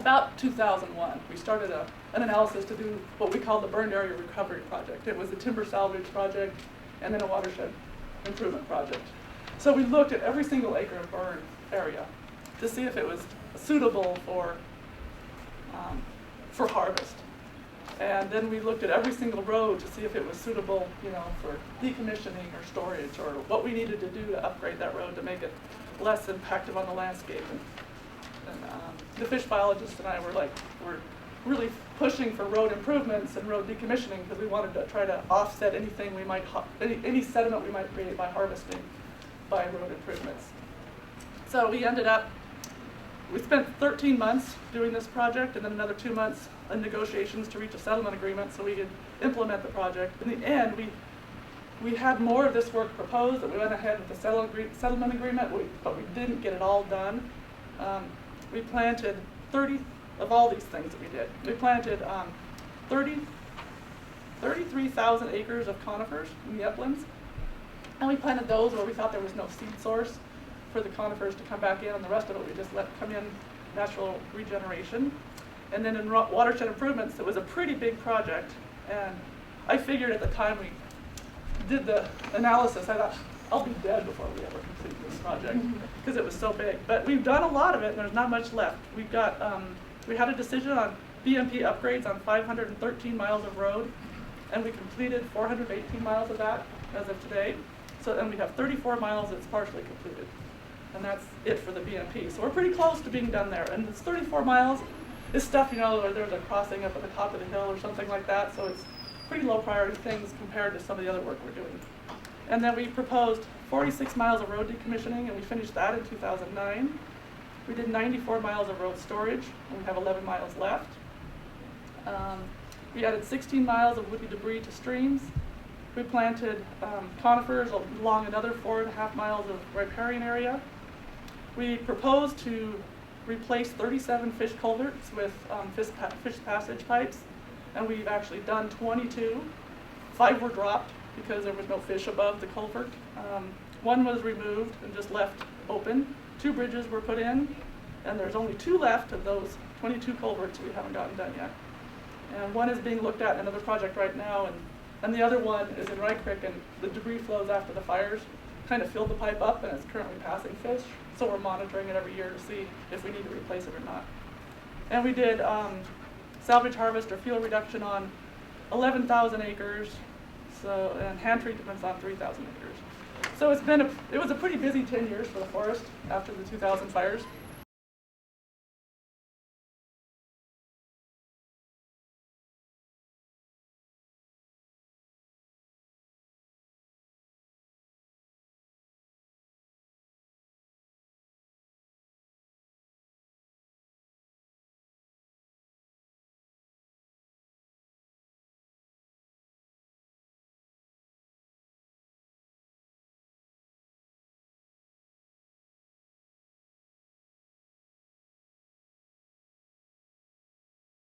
About 2001, we started an analysis to do what we call the Burned Area Recovery Project. It was a timber salvage project and then a watershed improvement project. So we looked at every single acre of burn area to see if it was suitable for harvest. And then we looked at every single road to see if it was suitable, for decommissioning or storage, or what we needed to do to upgrade that road to make it less impactful on the landscape. And the fish biologist and I were really pushing for road improvements and road decommissioning because we wanted to try to offset anything we might, any sediment we might create by harvesting by road improvements. So we spent 13 months doing this project and then another 2 months in negotiations to reach a settlement agreement so we could implement the project. In the end, we had more of this work proposed, that we went ahead with the settlement agreement, but we didn't get it all done. We planted 30 of all these things that we did. We planted 33,000 acres of conifers in the uplands, and we planted those where we thought there was no seed source for the conifers to come back in, and the rest of it we just let come in natural regeneration. And then in watershed improvements, it was a pretty big project, and I figured at the time we did the analysis, I thought, I'll be dead before we ever complete this project, because it was so big. But we've done a lot of it, and there's not much left. We've got, we had a decision on Bmp Upgrades on 513 miles of road, and we completed 418 miles of that as of today. So then we have 34 miles that's partially completed, and that's it for the Bmp. So we're pretty close to being done there. And this 34 miles is stuff, where there's a crossing up at the top of the hill or something like that, so it's pretty low priority things compared to some of the other work we're doing. And then we proposed 46 miles of road decommissioning, and we finished that in 2009. We did 94 miles of road storage, and we have 11 miles left. We added 16 miles of woody debris to streams. We planted conifers along another 4.5 miles of riparian area. We proposed to replace 37 fish culverts with fish passage pipes, and we've actually done 22. 5 were dropped because there was no fish above the culvert. 1 was removed and just left open. 2 bridges were put in, and there's only 2 left of those 22 culverts we haven't gotten done yet. And 1 is being looked at in another project right now, and the other one is in Rye Creek, and the debris flows after the fires kind of filled the pipe up, and it's currently passing fish. So we're monitoring it every year to see if we need to replace it or not. And we did salvage harvest or fuel reduction on 11,000 acres, and hand treatments on 3,000 acres. So it was a pretty busy 10 years for the forest after the 2000 fires.